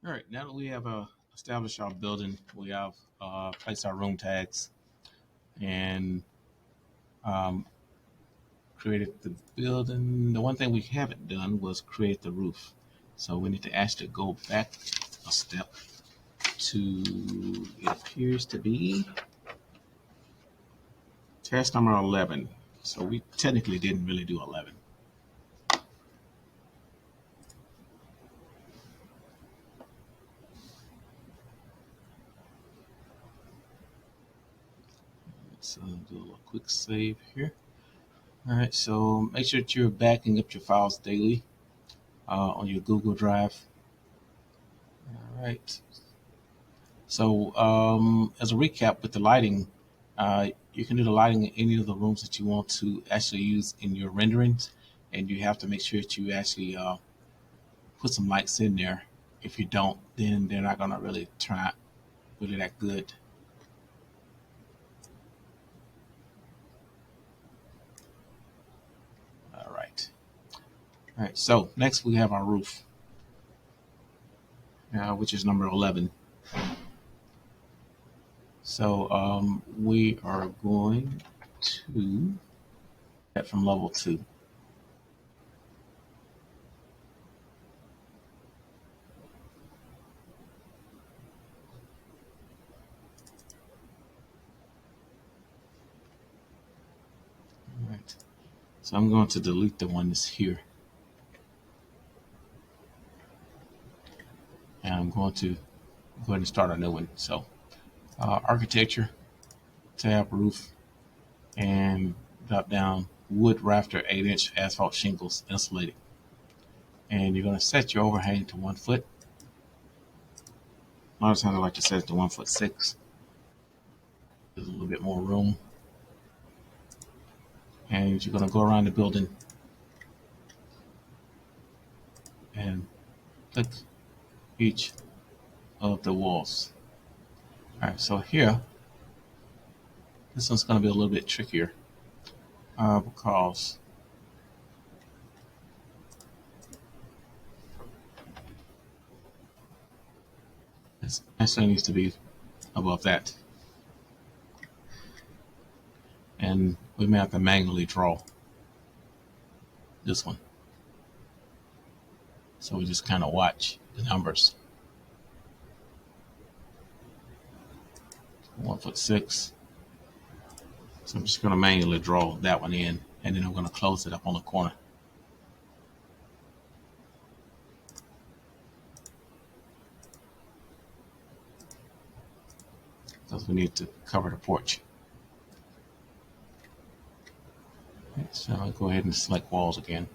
All right, now that we have established our building, we have placed our room tags and um, created the building. The one thing we haven't done was create the roof. So we need to actually go back a step to, it appears to be task number 11. So we technically didn't really do 11. So do a quick save here. All right, so make sure that you're backing up your files daily on your Google Drive. All right. So, as a recap with the lighting, you can do the lighting in any of the rooms that you want to actually use in your renderings, and you have to make sure that you actually put some lights in there. If you don't, then they're not going to really turn out really that good. All right. All right. So next we have our roof, which is number 11. So we are going to get from level 2. All right. So I'm going to delete the one that's here. And I'm going to go ahead and start a new one. So, architecture, tab roof, and drop down wood rafter 8-inch asphalt shingles insulated. And you're going to set your overhang to 1 foot. A lot of times I like to set it to 1'6". There's a little bit more room. And you're going to go around the building and click each of the walls. All right, so here, this one's going to be a little bit trickier because this actually needs to be above that. And we may have to manually draw this one. So we just kind of watch the numbers. 1'6". So I'm just going to manually draw that one in, and then I'm going to close it up on the corner. Because we need to cover the porch. Okay, so I'll go ahead and select walls again.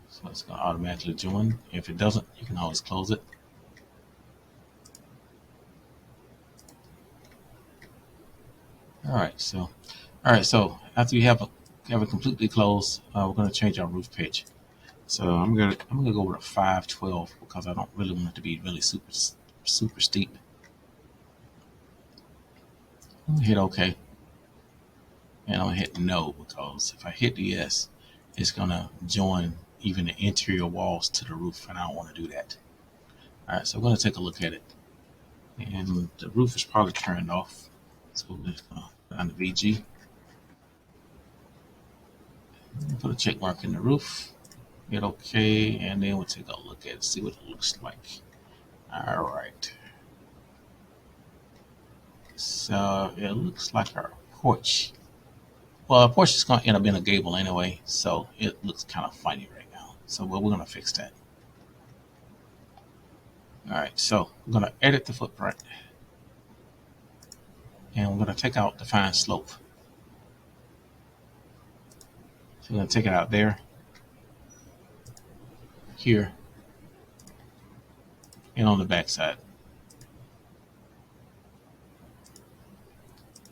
So it's going to automatically join. If it doesn't, you can always close it. All right, so after you have it completely closed, we're going to change our roof pitch. So I'm gonna go with a 512 because I don't really want it to be really super steep. I'm gonna hit OK, and I'm gonna hit no because if I hit the yes, it's gonna join even the interior walls to the roof, and I don't want to do that. All right, so we're gonna take a look at it, and the roof is probably turned off. So we're just gonna put on the VG, put a check mark in the roof, hit OK, and then we'll take a look at it, see what it looks like. All right. So it looks like our porch. Well, our porch is going to end up being a gable anyway, so it looks kind of funny right now. So we're going to fix that. All right, so I'm going to edit the footprint, and we're going to take out define slope. So we're going to take it out there, here, and on the back side.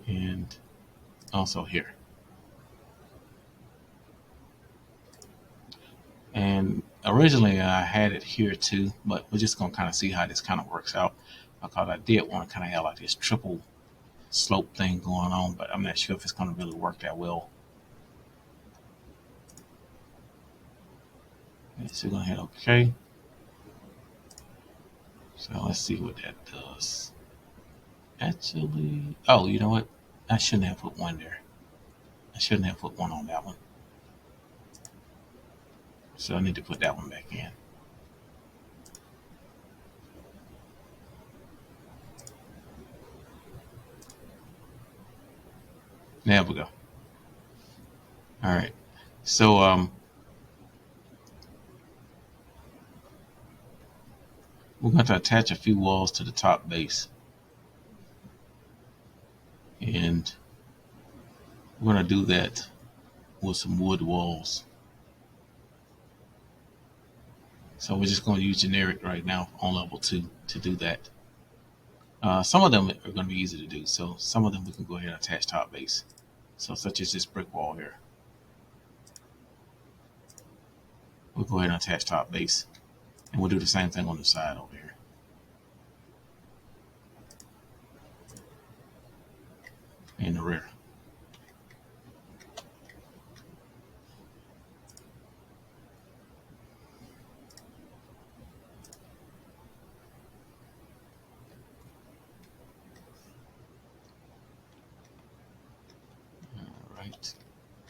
And also here. And originally I had it here too, but we're just going to kind of see how this kind of works out because I did want to kind of have like this triple slope thing going on, but I'm not sure if it's going to really work that well. Okay, so we're going to hit OK. So let's see what that does. Actually, oh, you know what? I shouldn't have put one there. I shouldn't have put one on that one. So I need to put that one back in. There we go. All right. So we're going to attach a few walls to the top base, and we're going to do that with some wood walls. So we're just going to use generic right now on level 2 to do that. Some of them are going to be easy to do. So some of them we can go ahead and attach top base. So such as this brick wall here. We'll go ahead and attach top base. And we'll do the same thing on the side over here. In the rear. All right.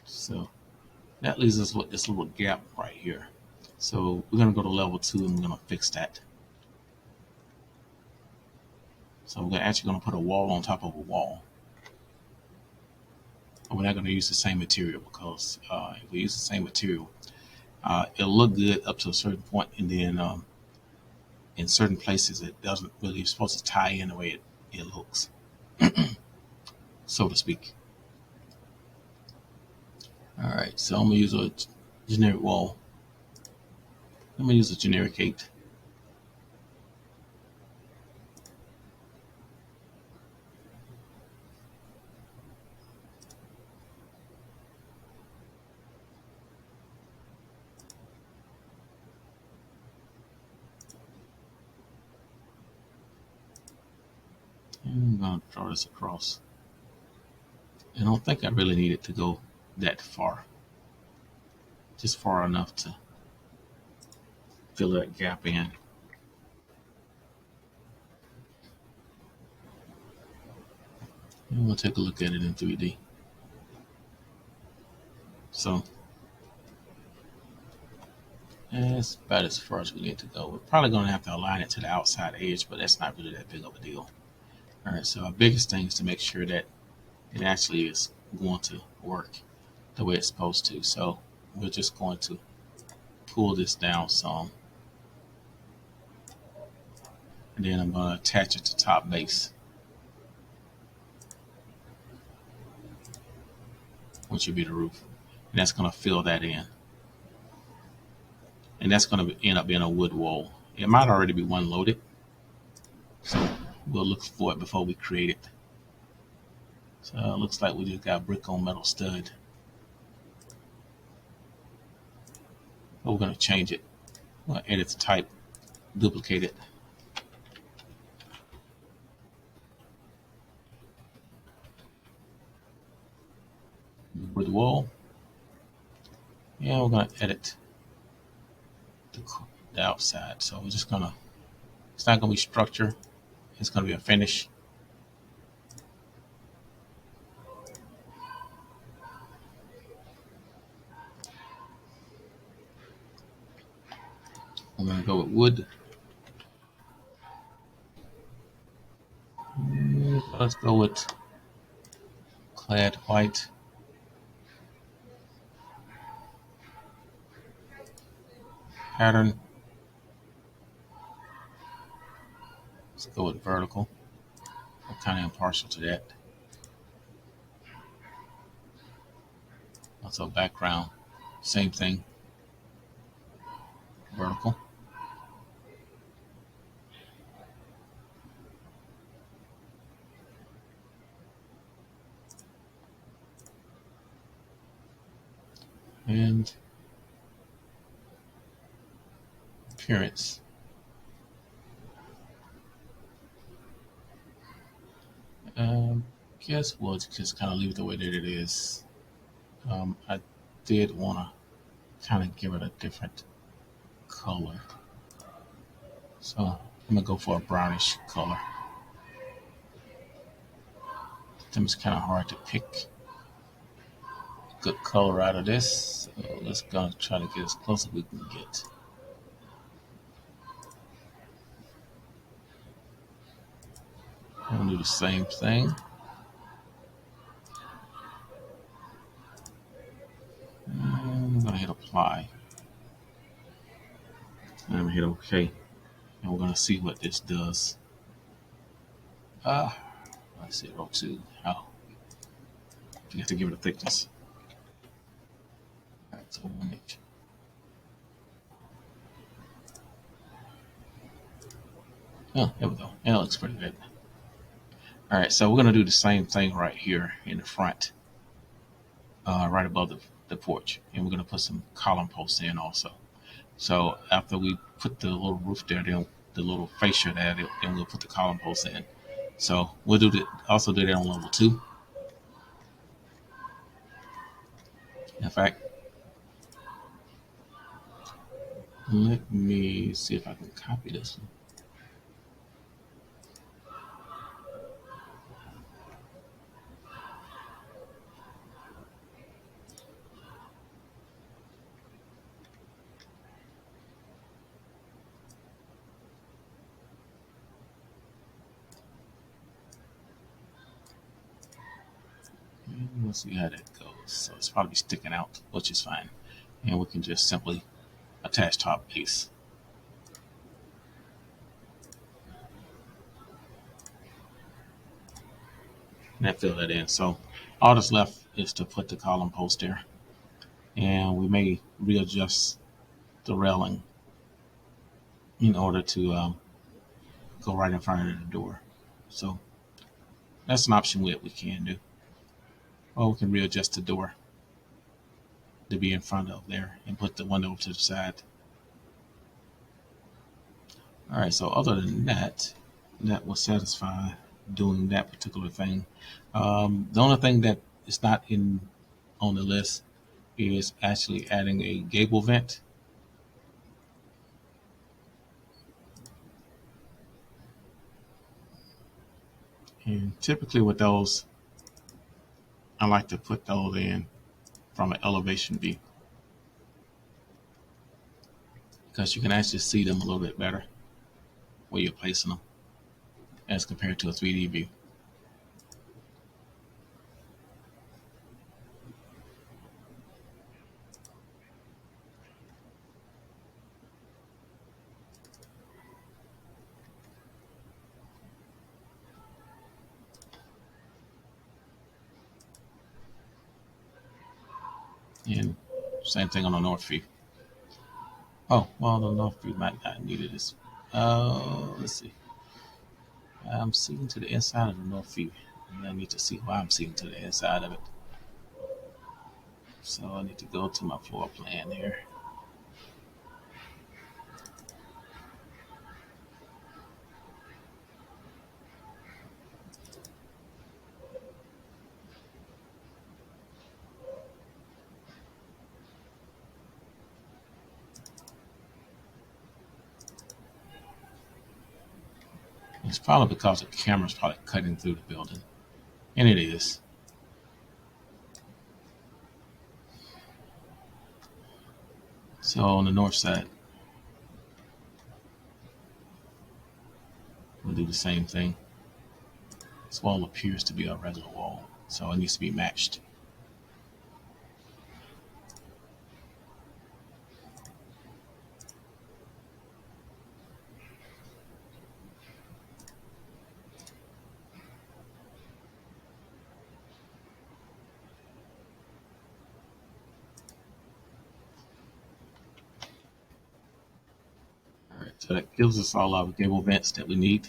So that leaves us with this little gap right here. So we're going to go to level 2 and we're going to fix that. So we're actually going to put a wall on top of a wall. But we're not going to use the same material because if we use the same material, it'll look good up to a certain point, and then in certain places it doesn't really, it's supposed to tie in the way it looks, so to speak. All right, so I'm going to use a generic wall. I'm going to use a generic 8. And I'm going to draw this across. I don't think I really need it to go that far. Just far enough to fill that gap in. And we'll take a look at it in 3D. So that's about as far as we need to go. We're probably going to have to align it to the outside edge, but that's not really that big of a deal. All right, so our biggest thing is to make sure that it actually is going to work the way it's supposed to. So we're just going to pull this down some, and then I'm going to attach it to top base, which would be the roof. And that's going to fill that in. And that's going to end up being a wood wall. It might already be one loaded, so we'll look for it before we create it. So it looks like we just got brick on metal stud. But we're going to change it. We'll edit the type, duplicate it. Wood wall. Yeah, we're going to edit the outside. So we're just going to, it's not going to be structure. It's going to be a finish. I'm going to go with wood. Let's go with clad white. Pattern. Let's go with vertical. I'm kind of impartial to that. Also background. Same thing. Vertical. And appearance. Guess we'll just kind of leave it the way that it is. I did want to kind of give it a different color. So I'm gonna go for a brownish color. It's kind of hard to pick good color out of this. So let's go try to get as close as we can get. I'm gonna do the same thing. And I'm gonna hit apply. And I'm gonna hit OK. And we're gonna see what this does. Let's see, 02. Oh, you have to give it a thickness. All right, so 1 inch. Oh, there we go. That looks pretty good. All right, so we're gonna do the same thing right here in the front, right above the porch, and we're gonna put some column posts in also. So after we put the little roof there, then the little fascia there, then we'll put the column posts in. So we'll also do that on level 2. In fact, let me see if I can copy this one. And we'll see how that goes. So it's probably sticking out, which is fine. And we can just simply attach top base. And that fill that in. So all that's left is to put the column post there. And we may readjust the railing in order to go right in front of the door. So that's an option we can do. Or we can readjust the door to be in front of there and put the window to the side. All right, so other than that, that will satisfy doing that particular thing. The only thing that is not in on the list is actually adding a gable vent. And typically with those, I like to put those in from an elevation view because you can actually see them a little bit better where you're placing them as compared to a 3D view. And same thing on the north view. Oh, well, the north view might not need it. Let's see. I'm seeing to the inside of the north view, and I need to see why I'm seeing to the inside of it. So I need to go to my floor plan here. It's probably because the camera's probably cutting through the building, and it is. So on the north side, we'll do the same thing. This wall appears to be a regular wall, so it needs to be matched. All right, so that gives us all our gable vents that we need.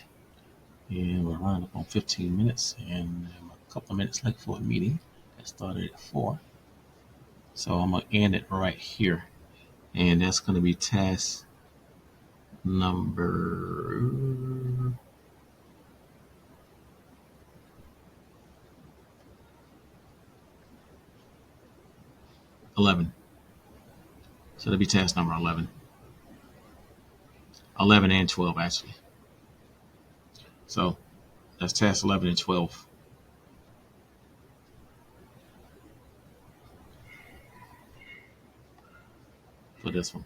And we're running up on 15 minutes, and a couple of minutes left for a meeting that started at 4. So I'm going to end it right here. And that's going to be task number 11. So that'll be task number 11. 11 and 12, actually. So that's task 11 and 12 for this one.